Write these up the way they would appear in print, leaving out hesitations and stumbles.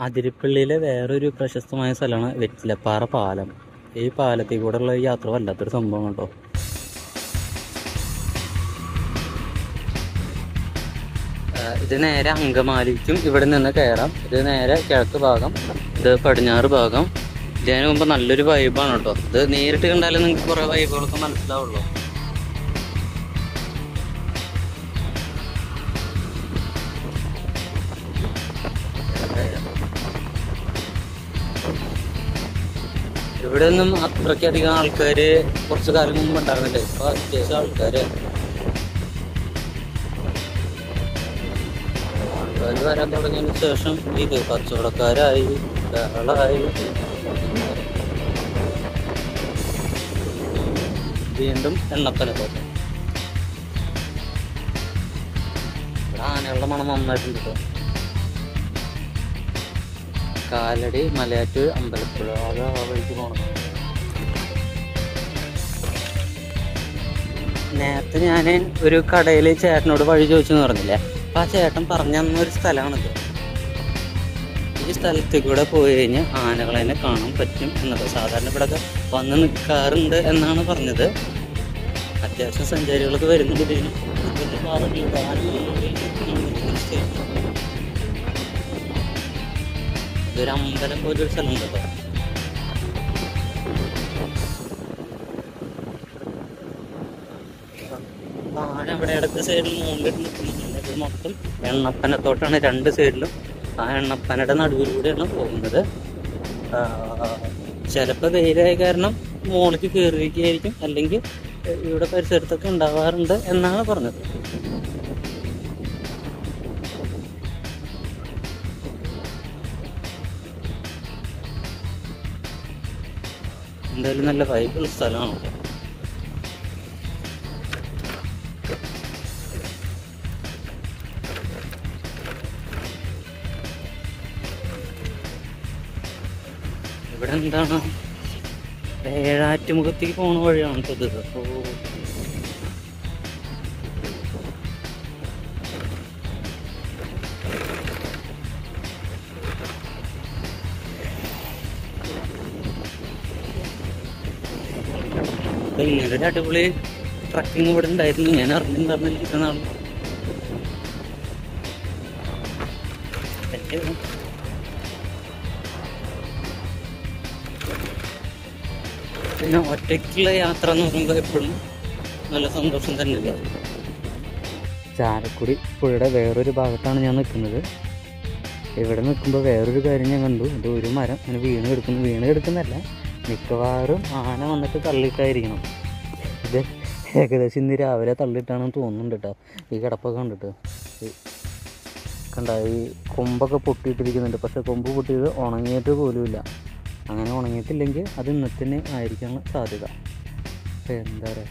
അതിരപ്പള്ളിയിലെ വേറൊരു പ്രശസ്തമായ സ്ഥലമാണ് വെറ്റിലപ്പാറ പാലം. ഈ പാലത്തിൽ കൂടെ ഉള്ള യാത്ര വല്ലാത്തൊരു സംഭവം കേട്ടോ. ഇത് നേരെ അങ്കമാലിക്കും ഇവിടെ നിന്ന് കയറാം. ഇത് നേരെ കിഴക്ക് ഭാഗം, ഇത് പടിഞ്ഞാറ് ഭാഗം. ഇതിന് മുമ്പ് നല്ലൊരു വൈബാണ് കേട്ടോ. ഇത് നേരിട്ട് കണ്ടാലേ നിങ്ങൾക്ക് കുറേ വൈബുകളൊക്കെ മനസ്സിലാവുള്ളൂ. ഇവിടെ ഒന്നും അത്രയ്ക്കധികം ആൾക്കാര് കുറച്ച് കാലം മുമ്പ് ഉണ്ടായിരുന്നില്ല. ഇപ്പൊ അത്യാവശ്യം ആൾക്കാര് വരാൻ തുടങ്ങിയതിന് ശേഷം ഇത് കച്ചവടക്കാരായി, ബഹളായി. വീണ്ടും എണ്ണപ്പനത്തോട്ടം. ഇവിടെ ആനകളുടെ മണം നന്നായിട്ടുണ്ട് കേട്ടോ. കാലടി, മലയാറ്റൂർ, അമ്പലപ്പുഴ, അത് ആ വഴിക്ക് പോകണം. നേരത്തെ ഞാൻ ഒരു കടയിൽ ചേട്ടനോട് വഴി ചോദിച്ചെന്ന് പറഞ്ഞില്ലേ, അപ്പം ആ ചേട്ടൻ പറഞ്ഞു തന്നൊരു സ്ഥലമാണിത്. ഈ സ്ഥലത്തിൽ കൂടെ പോയി കഴിഞ്ഞാൽ ആനകളെ തന്നെ കാണാൻ പറ്റും എന്നത്. സാധാരണ ഇവിടെ വന്ന് നിൽക്കാറുണ്ട് എന്നാണ് പറഞ്ഞത്. അത്യാവശ്യം സഞ്ചാരികളൊക്കെ വരുന്നുണ്ട് ഇതിന്. ഇതൊരു അമ്പലം പോലൊരു സ്ഥലം കേട്ടോ. ആന ഇവിടെ ഇടത്തെ സൈഡിൽ മുകളിൽ നിൽക്കുന്നുണ്ട്. ഇത് മൊത്തം എണ്ണപ്പനത്തോട്ടാണ് രണ്ട് സൈഡിലും. ആ എണ്ണപ്പനയുടെ നടുവിലൂടെയാണ് പോകുന്നത്. ചിലപ്പോൾ വെയിലായ കാരണം മുകളിലേക്ക് കയറിയിരിക്കുകയായിരിക്കും, അല്ലെങ്കിൽ ഇവിടെ പരിസരത്തൊക്കെ ഉണ്ടാവാറുണ്ട് എന്നാണ് പറഞ്ഞത്. എന്തായാലും നല്ല വൈബുള്ള സ്ഥലമാണ്. ഇവിടെ എന്താണ്, ഏഴാറ്റുമുഖത്തേക്ക് പോണ വഴിയാണ് ഇത്. അപ്പോൾ ഇങ്ങനൊരു അടിപൊളി ട്രക്കിങ് ഇവിടെ ഉണ്ടായിരുന്നു. ഞാൻ അറിഞ്ഞിട്ടുണ്ടായിരുന്നില്ല നാളെ. പിന്നെ ഒറ്റയ്ക്കുള്ള യാത്ര എന്ന് പറയുമ്പോൾ എപ്പോഴും നല്ല സന്തോഷം തന്നെയല്ല. ചാലക്കുടി പുഴയുടെ വേറൊരു ഭാഗത്താണ് ഞാൻ നിൽക്കുന്നത്. ഇവിടെ നിൽക്കുമ്പോൾ വേറൊരു കാര്യം ഞാൻ കണ്ടു. ഇത് ഒരു മരം അങ്ങനെ വീണ് കിടക്കുന്നല്ല, മിക്കവാറും ആന വന്നിട്ട് തള്ളിയിട്ടായിരിക്കണം. ഇത് ഏകദേശം ഇന്ന് രാവിലെ തള്ളിയിട്ടാണെന്ന് തോന്നുന്നുണ്ട് കേട്ടോ. ഈ കിടപ്പൊക്കെ കണ്ടിട്ട് കണ്ട, ഈ കൊമ്പൊക്കെ പൊട്ടിയിട്ടിരിക്കുന്നുണ്ട്. പക്ഷെ കൊമ്പ് പൊട്ടിയത് ഉണങ്ങിയിട്ട് പോലുമില്ല. അങ്ങനെ ഉണങ്ങിയിട്ടില്ലെങ്കിൽ അത് ഇന്നത്തിന് ആയിരിക്കാനുള്ള സാധ്യത. എന്താ പറയുക,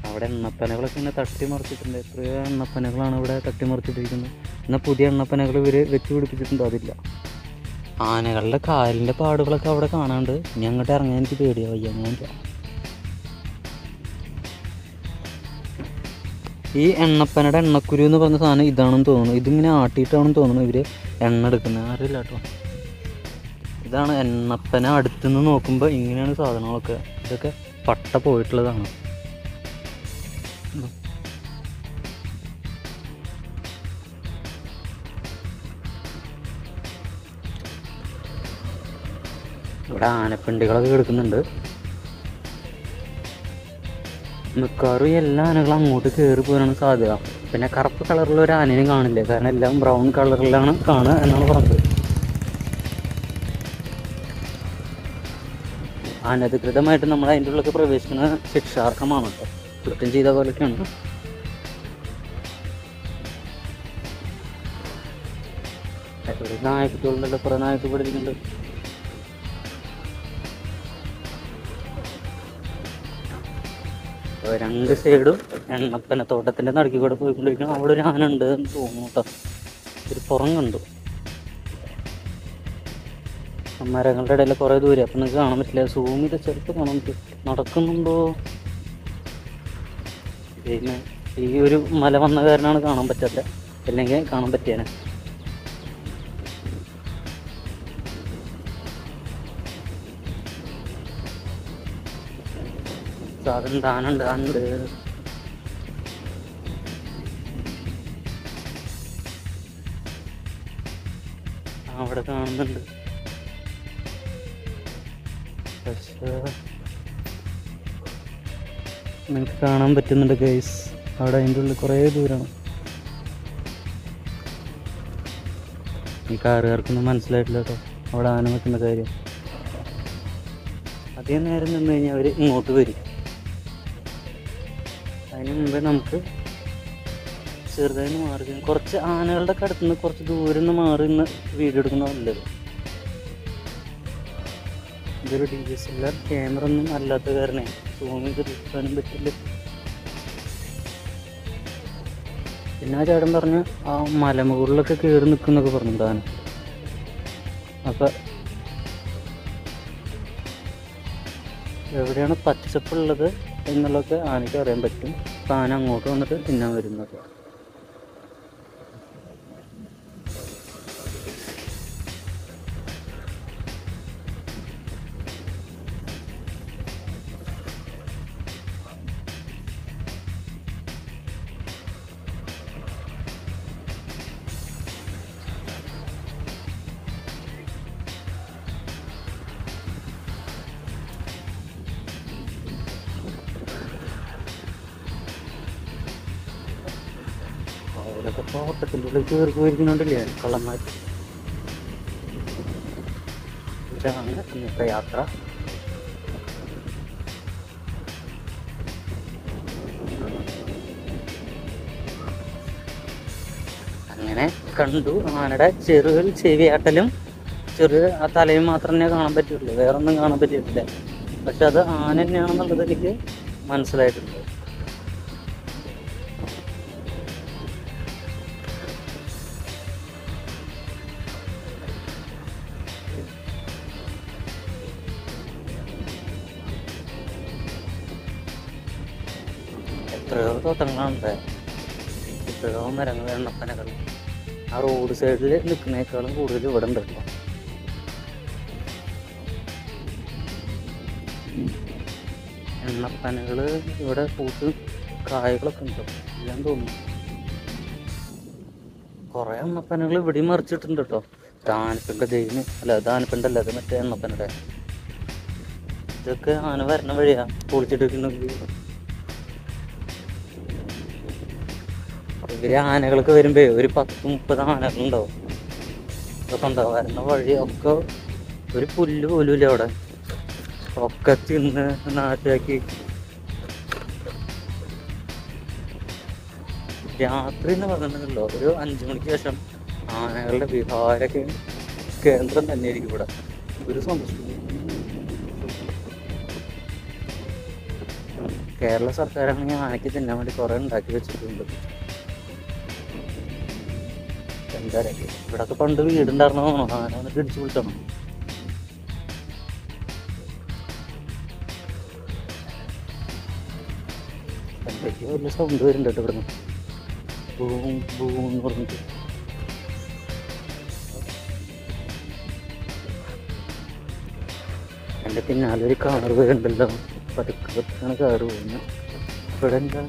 അവിടെ എണ്ണപ്പനകളൊക്കെ ഇങ്ങനെ തട്ടിമറിച്ചിട്ടുണ്ട്. എത്രയോ എണ്ണപ്പനകളാണ് ഇവിടെ തട്ടിമറിച്ചിട്ടിരിക്കുന്നത്. എന്നാൽ പുതിയ എണ്ണപ്പനകൾ ഇവർ വെച്ച് പിടിപ്പിച്ചിട്ടുണ്ടോ? അതില്ല. ആനകളുടെ കാലിൻ്റെ പാടുകളൊക്കെ അവിടെ കാണാണ്ട്. ഇനി അങ്ങോട്ട് ഇറങ്ങാൻ എനിക്ക് പേടിയാ, വയ്യ. ഈ എണ്ണപ്പനയുടെ എണ്ണക്കുരു എന്ന് പറഞ്ഞ സാധനം ഇതാണെന്ന് തോന്നുന്നു. ഇതിങ്ങനെ ആട്ടിയിട്ടാണെന്ന് തോന്നുന്നു ഇവർ എണ്ണ എടുക്കുന്നത്. അറിയില്ല കേട്ടോ. ഇതാണ് എണ്ണപ്പന. അടുത്തുനിന്ന് നോക്കുമ്പോൾ ഇങ്ങനെയാണ് സാധനങ്ങളൊക്കെ. ഇതൊക്കെ പട്ട പോയിട്ടുള്ളതാണ്. ഇവിടെ ആനപ്പിണ്ടികളൊക്കെ കിടക്കുന്നുണ്ട്. മിക്കവാറും എല്ലാ ആനകളും അങ്ങോട്ട് കയറി പോകാനാണ് സാധ്യത. പിന്നെ കറുപ്പ് കളറിലുള്ള ഒരു ആനയും കാണില്ല, കാരണം എല്ലാം ബ്രൗൺ കളറിലാണ് കാണുക എന്നാണ് പറഞ്ഞത്. അനധികൃതമായിട്ട് നമ്മൾ അതിൻ്റെ ഉള്ളിലൊക്കെ പ്രവേശിക്കുന്നത് ശിക്ഷാർഹമാണ് കേട്ടോ. കുറ്റം ചെയ്ത പോലെയൊക്കെയാണ്. നായക്കുട്ടികളുണ്ടല്ലോ, കുറേ നായക്ക് പിടിക്കുന്നുണ്ട്. രണ്ട് സൈഡും എണ്ണപ്പനത്തോട്ടത്തിൻ്റെ നടുക്കി കൂടെ പോയിക്കൊണ്ടിരിക്കണം. അവിടെ ഒരു ആന ഉണ്ട് എന്ന് തോന്നുന്നു കേട്ടോ. ഒരു പുറം കണ്ടു. മരങ്ങളുടെ ഇടയിൽ കുറേ ദൂരം. അപ്പം നിങ്ങൾക്ക് കാണാൻ പറ്റില്ല. സൂം ചെയ്ത് ചെറുപ്പം കാണാൻ പറ്റും. നടക്കുന്നുണ്ടോ? പിന്നെ ഈ ഒരു മല വന്ന കാരണമാണ് കാണാൻ പറ്റാത്ത, അല്ലെങ്കിൽ കാണാൻ പറ്റിയേനെ. അതുണ്ട്, ആനുണ്ട്, ആനുണ്ട്. അവിടെ കാണുന്നുണ്ട്. പക്ഷേ നിങ്ങൾക്ക് കാണാൻ പറ്റുന്നുണ്ട് ഗൈസ്, അവിടെ അതിൻ്റെ ഉള്ളിൽ കുറേ ദൂരമാണ്. ഈ കാറുകാർക്കൊന്നും മനസ്സിലായിട്ടില്ല കേട്ടോ അവിടെ ആന നിൽക്കുന്ന കാര്യം. അധികം നേരം നിന്ന് കഴിഞ്ഞാൽ അവർ ഇങ്ങോട്ട് വരും. അതിന് മുമ്പേ നമുക്ക് ചെറുതായി മാറി കുറച്ച് ആനകളുടെ അടുത്ത് നിന്ന് കുറച്ച് ദൂരം നിന്ന് മാറി നിന്ന് വീഡിയോ എടുക്കുന്ന നല്ലത്. ഇതൊരു DSLR ക്യാമറ ഒന്നും അല്ലാത്ത കാരണം സൂം ചെയ്ത് എടുക്കാനും പറ്റില്ല. പിന്നെ ആ ചേട്ടൻ പറഞ്ഞ് ആ മലമുകളിലൊക്കെ കയറി നിൽക്കുന്നൊക്കെ പറഞ്ഞിട്ടാണ്. അപ്പം എവിടെയാണ് പച്ചപ്പുള്ളത് എന്നുള്ളതൊക്കെ ആനയ്ക്ക് അറിയാൻ പറ്റും. അപ്പം ആന അങ്ങോട്ട് വന്നിട്ട് തിന്നാൻ വരുന്നത്. അവരൊക്കെ തോട്ടത്തിൻ്റെ ഉള്ളിൽ കയറി പോയിരിക്കുന്നുണ്ടല്ലേ കള്ളന്മാർ. ഇതാണ് ഇന്നത്തെ യാത്ര. അങ്ങനെ കണ്ടു. ആനയുടെ ചെവിയാട്ടലും ചെറിയ ആ തലയും മാത്രമേ കാണാൻ പറ്റുള്ളൂ, വേറൊന്നും കാണാൻ പറ്റിയിട്ടില്ല. പക്ഷെ അത് ആന തന്നെയാണെന്നുള്ളത് എനിക്ക് മനസ്സിലായിട്ടുണ്ട്. എത്രയോ തോട്ടങ്ങളുണ്ട്, എത്രയോ മരങ്ങൾ, എണ്ണപ്പനകൾ. ആ റോഡ് സൈഡിൽ നിൽക്കുന്നേക്കാളും കൂടുതൽ ഇവിടെ ഉണ്ട് കേട്ടോ. എണ്ണപ്പനകൾ ഇവിടെ പൂത്ത് കായകളൊക്കെ ഉണ്ടോ ഇല്ലാന്ന് തോന്നുന്നു. കുറേ എണ്ണപ്പനകൾ ഇവിടെ മറിച്ചിട്ടുണ്ട് കേട്ടോ. ദാനപ്പിണ്ട ദൈവന് അല്ല, ദാനപ്പിണ്ടല്ല, അത് മറ്റേ എണ്ണപ്പനയുടെ. ഇതൊക്കെ ആന വരണ വഴിയാ പൊളിച്ചിട്ടിട്ടുണ്ടെങ്കിൽ. ഇവര് ആനകളൊക്കെ വരുമ്പോ ഒരു 10-30 ആനകളുണ്ടാവും. ഇതൊക്കെ ഉണ്ടാവും വരുന്ന വഴി ഒക്കെ. ഒരു പുല്ല് പോലും ഇല്ല അവിടെ, ഒക്കെ തിന്ന് നാശാക്കി. രാത്രി എന്ന് പറഞ്ഞിട്ടുണ്ടല്ലോ, ഒരു 5 മണിക്ക് ശേഷം ആനകളുടെ വിഹാര കേന്ദ്രം തന്നെയായിരിക്കും ഇവിടെ. ഒരു സംശയം കേരള സർക്കാരാണെങ്കിൽ ആനയ്ക്ക് തിന്നാൻ വേണ്ടി കുറെ ഉണ്ടാക്കി വെച്ചിട്ടുണ്ട്. എന്താ ഇവിടൊക്കെ പണ്ട് വീടുണ്ടായിരുന്നോ, ആന വന്നിട്ട് ഇടിച്ചു വിളിച്ചണം. എന്തൊക്കെയോ വലിയ സൗണ്ട് വരുന്നുണ്ട് കേട്ടോ ഇവിടുന്ന്, ബൂം ബൂം എന്ന് പറഞ്ഞിട്ട്. എൻ്റെ പിന്നാലെ ഒരു കാറ് വരുന്നുണ്ടല്ലോ, പതുക്കെ കാറ് പോകുന്നു. ഇവിടെ എന്താ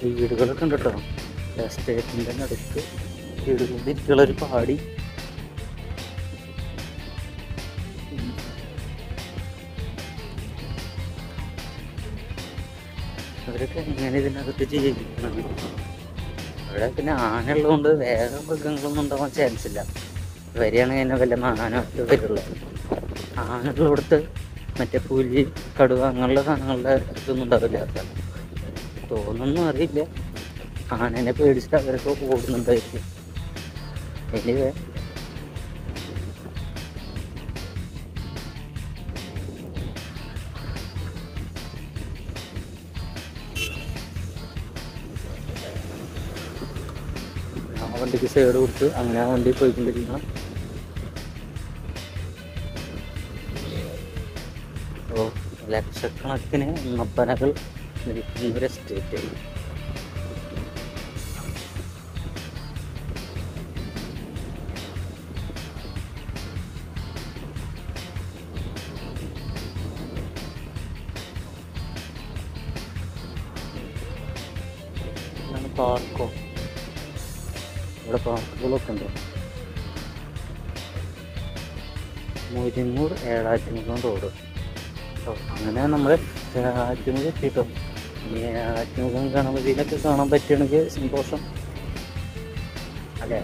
വീടുകളൊക്കെ ഉണ്ട് കേട്ടോ. എസ്റ്റേറ്റിൻ്റെ നടുക്ക് വീടുകളുടെ ഇരിക്കുള്ളൊരു പാടി. അവരൊക്കെ എങ്ങനെ ഇതിനകത്ത് ജീവിക്കണം. അവിടെ പിന്നെ ആന ഉള്ളതുകൊണ്ട് വേറെ മൃഗങ്ങളൊന്നും ഉണ്ടാവാൻ ചാൻസ് ഇല്ല. വരികയാണെങ്കിൽ തന്നെ വല്ല ആന വരുള്ളൂ. ആനകളിവിടുത്തെ മറ്റേ പുലി, കടുവ അങ്ങനെയുള്ള സാധനങ്ങളുടെ ഇതൊന്നും ഉണ്ടാവില്ല. തോന്നുന്നു അറിയില്ല. ആനേനെ പേടിച്ചിട്ട് അവരൊക്കെ ഓടുന്നുണ്ടായിരിക്കും. എനിവേ ആ വണ്ടിക്ക് സൈഡ് കൊടുത്ത് അങ്ങനെ ആ വണ്ടി പോയിക്കൊണ്ടിരിക്കണം. അപ്പോൾ ലക്ഷക്കണക്കിന് എണ്ണപ്പനകൾ നിൽക്കുന്നൊരു എസ്റ്റേറ്റ്. പാർക്കോ, ഇവിടെ പാർക്കുകളൊക്കെ ഉണ്ട്. മുരിങ്ങൂർ ഏഴാറ്റുമുഖം റോഡ്. അങ്ങനെ നമ്മൾ ഏഴാറ്റുമുഖം എത്തിയിട്ടോ. ഇനി ഏഴാറ്റുമുഖം ഗണപതിയിലൊക്കെ കാണാൻ പറ്റുകയാണെങ്കിൽ സന്തോഷം അല്ലേ.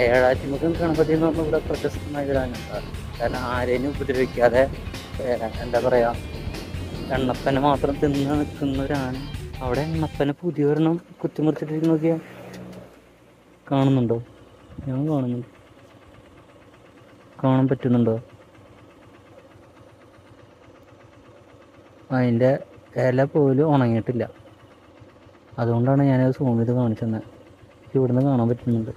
ഏഴാറ്റുമുഖം ഗണപതി എന്ന് പറഞ്ഞാൽ ഇവിടെ പ്രശസ്തമായ ഒരു ആനന്ദമാണ്. കാരണം ആരെയും ഉപദ്രവിക്കാതെ എന്താ പറയുക, എണ്ണപ്പന മാത്രം തിന്ന് നിൽക്കുന്ന ഒരാണ്. അവിടെ എണ്ണപ്പന പുതിയൊരെണ്ണം കുത്തിമുറിച്ചിട്ടിരിക്കുന്നതൊക്കെ കാണുന്നുണ്ടോ? ഞാൻ കാണുന്നുണ്ട്. കാണാൻ പറ്റുന്നുണ്ടോ? അതിൻ്റെ ഇല പോലും ഉണങ്ങിയിട്ടില്ല. അതുകൊണ്ടാണ് ഞാനത് സൂം ചെയ്ത് കാണിച്ചത്. ഇവിടുന്ന് കാണാൻ പറ്റുന്നുണ്ട്.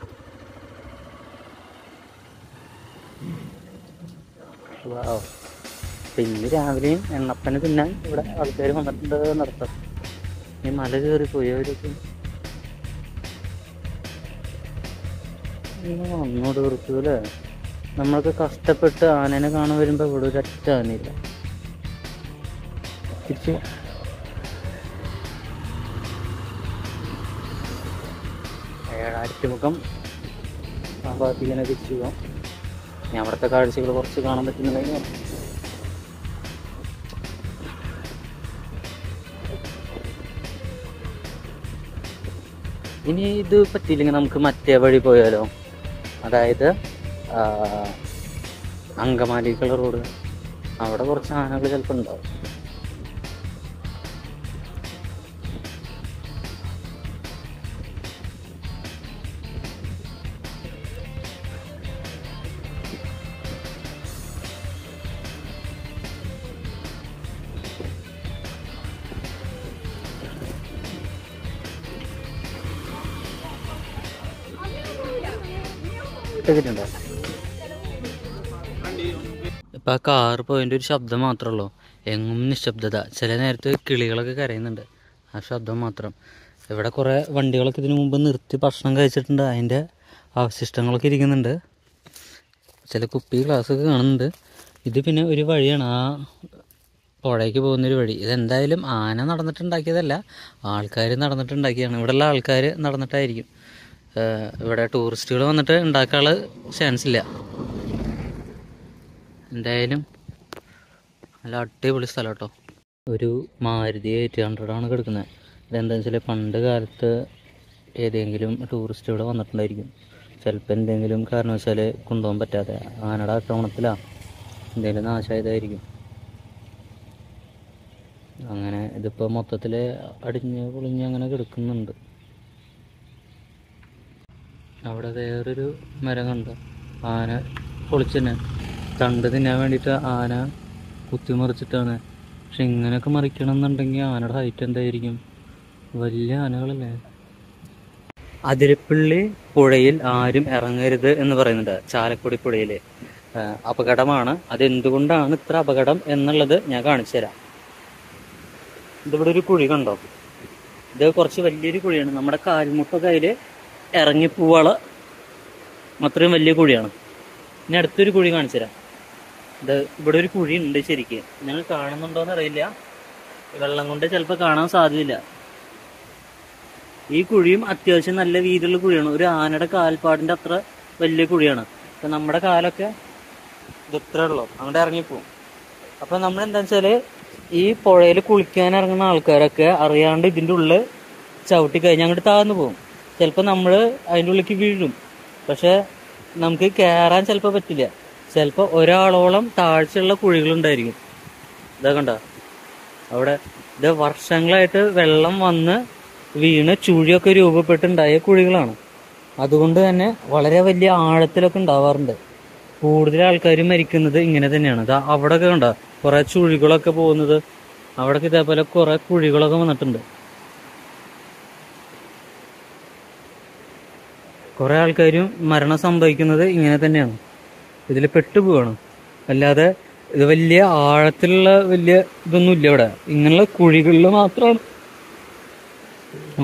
പിന്നെ രാവിലെയും എണ്ണപ്പന തിന്നാൻ ഇവിടെ ആൾക്കാർ വന്നിട്ടുണ്ട് നടത്താം. ഈ മല കയറി പോയവരൊക്കെ വന്നോട് കുറിച്ചൂല്ലേ. നമ്മളൊക്കെ കഷ്ടപ്പെട്ട് ആനേനെ കാണാൻ വരുമ്പോൾ ഇവിടെ ഒരൊറ്റ ആനയില്ല. തിരിച്ച് ഏഴാറ്റുമുഖം ആ ഭാഗത്തേക്ക് തിരിച്ചു പോകാം. ഞാൻ അവിടുത്തെ കാഴ്ചകൾ കുറച്ച് കാണാൻ പറ്റുന്നുണ്ടെങ്കിൽ ഇനി ഇത് പറ്റിയില്ലെങ്കിൽ നമുക്ക് മറ്റേ വഴി പോയാലോ. അതായത് അങ്കമാലിക്കുള്ള റോഡ്. അവിടെ കുറച്ച് ആനകൾ ചിലപ്പോൾ ഉണ്ടാവും. ഇപ്പം ആ കാറ് പോയതിൻ്റെ ഒരു ശബ്ദം മാത്രമേ ഉള്ളൂ. എങ്ങും നിശബ്ദത. ചില നേരത്ത് കിളികളൊക്കെ കരയുന്നുണ്ട്. ആ ശബ്ദം മാത്രം. ഇവിടെ കുറേ വണ്ടികളൊക്കെ ഇതിനു മുമ്പ് നിർത്തി ഭക്ഷണം കഴിച്ചിട്ടുണ്ട്. അതിൻ്റെ അവശിഷ്ടങ്ങളൊക്കെ ഇരിക്കുന്നുണ്ട്. ചില കുപ്പി ഗ്ലാസ്സൊക്കെ കാണുന്നുണ്ട്. ഇത് പിന്നെ ഒരു വഴിയാണ്, ആ പുഴയ്ക്ക് പോകുന്നൊരു വഴി. ഇതെന്തായാലും ആന നടന്നിട്ടുണ്ടാക്കിയതല്ല, ആൾക്കാർ നടന്നിട്ടുണ്ടാക്കിയതാണ്. ഇവിടെയുള്ള ആൾക്കാർ നടന്നിട്ടായിരിക്കും. ഇവിടെ ടൂറിസ്റ്റുകൾ വന്നിട്ട് ഉണ്ടാക്കാനുള്ള ചാൻസ് ഇല്ല. എന്തായാലും നല്ല അടിപൊളി സ്ഥലം കേട്ടോ. ഒരു മാരുതി 800 കിടക്കുന്നത്. ഇതെന്താണെന്ന് വെച്ചാൽ പണ്ട് കാലത്ത് ഏതെങ്കിലും ടൂറിസ്റ്റുകൾ വന്നിട്ടുണ്ടായിരിക്കും. ചിലപ്പോൾ എന്തെങ്കിലും കാരണവശാൽ കൊണ്ടുപോകാൻ പറ്റാതെ ആനയുടെ ആക്രമണത്തിലാണ് എന്തെങ്കിലും നാശമായതായിരിക്കും. അങ്ങനെ ഇതിപ്പോൾ മൊത്തത്തിൽ അടിഞ്ഞ് പൊളിഞ്ഞ് അങ്ങനെ കിടക്കുന്നുണ്ട്. അവിടെ വേറൊരു മരം കണ്ടോ, ആന പൊളിച്ച് തന്നെ തണ്ട് തിന്നാൻ വേണ്ടിയിട്ട് ആന കുത്തിമറിച്ചിട്ടാണ്. പക്ഷെ ഇങ്ങനെയൊക്കെ മറിക്കണം എന്നുണ്ടെങ്കിൽ ആനയുടെ ഹൈറ്റ് എന്തായിരിക്കും? വലിയ ആനകളല്ലേ. അതിരപ്പള്ളി പുഴയിൽ ആരും ഇറങ്ങരുത് എന്ന് പറയുന്നുണ്ട്. ചാലക്കുടി പുഴയിൽ അപകടമാണ്. അതെന്തുകൊണ്ടാണ് ഇത്ര അപകടം എന്നുള്ളത് ഞാൻ കാണിച്ചു തരാം. ഇതിവിടെ ഒരു കുഴി കണ്ടോ? ഇത് കുറച്ച് വലിയൊരു കുഴിയാണ്. നമ്മുടെ കാൽമുട്ടൊക്കെ അതിൽ ഇറങ്ങിപ്പോവാള് അത്രയും വലിയ കുഴിയാണ്. ഇനി അടുത്തൊരു കുഴി കാണിച്ചു തരാം. ഇത് ഇവിടെ ഒരു കുഴി ഉണ്ട് ശരിക്കും. നിങ്ങൾ കാണുന്നുണ്ടോയെന്ന് അറിയില്ല, വെള്ളം കൊണ്ട് ചിലപ്പോൾ കാണാൻ സാധ്യതയില്ല. ഈ കുഴിയും അത്യാവശ്യം നല്ല വീതിയുള്ള കുഴിയാണ്. ഒരു ആനയുടെ കാൽപ്പാടിൻ്റെ അത്ര വലിയ കുഴിയാണ്. അപ്പം നമ്മുടെ കാലൊക്കെ ഇത്ര ഉള്ളൂ, അങ്ങോട്ട് ഇറങ്ങിപ്പോവും. അപ്പം നമ്മൾ എന്താണെന്ന് വെച്ചാൽ ഈ പുഴയിൽ കുളിക്കാൻ ഇറങ്ങുന്ന ആൾക്കാരൊക്കെ അറിയാണ്ട് ഇതിൻ്റെ ഉള്ളിൽ ചവിട്ടി കഴിഞ്ഞ് അങ്ങോട്ട് താഴ്ന്നു പോകും. ചിലപ്പോൾ നമ്മൾ അതിൻ്റെ ഉള്ളിലേക്ക് വീഴും. പക്ഷെ നമുക്ക് കയറാൻ ചിലപ്പോൾ പറ്റില്ല. ചിലപ്പോൾ ഒരാളോളം താഴ്ചയുള്ള കുഴികളുണ്ടായിരിക്കും. ഇതാ കണ്ട അവിടെ. ഇത് വർഷങ്ങളായിട്ട് വെള്ളം വന്ന് വീണ് ചുഴിയൊക്കെ രൂപപ്പെട്ടുണ്ടായ കുഴികളാണ്. അതുകൊണ്ട് തന്നെ വളരെ വലിയ ആഴത്തിലൊക്കെ ഉണ്ടാവാറുണ്ട്. കൂടുതൽ ആൾക്കാർ മരിക്കുന്നത് ഇങ്ങനെ തന്നെയാണ്. ഇതാ അവിടെയൊക്കെ കണ്ട കുറേ ചുഴികളൊക്കെ പോകുന്നത്. അവിടെയൊക്കെ ഇതേപോലെ കുറേ കുഴികളൊക്കെ വന്നിട്ടുണ്ട്. കുറേ ആൾക്കാരും മരണം സംഭവിക്കുന്നത് ഇങ്ങനെ തന്നെയാണ്. ഇതിൽ പെട്ടുപോവാണ്. അല്ലാതെ ഇത് വലിയ ആഴത്തിലുള്ള വലിയ ഇതൊന്നും ഇല്ല ഇവിടെ. ഇങ്ങനെയുള്ള കുഴികളിൽ മാത്രമാണ്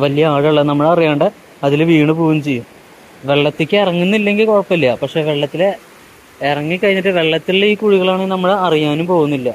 വലിയ ആഴമുള്ള. നമ്മളറിയാണ്ട് അതിൽ വീണ് പോവുകയും ചെയ്യും. വെള്ളത്തേക്ക് ഇറങ്ങുന്നില്ലെങ്കിൽ കുഴപ്പമില്ല. പക്ഷെ വെള്ളത്തിൽ ഇറങ്ങിക്കഴിഞ്ഞിട്ട് വെള്ളത്തിലുള്ള ഈ കുഴികളാണെങ്കിൽ നമ്മൾ അറിയാനും പോകുന്നില്ല.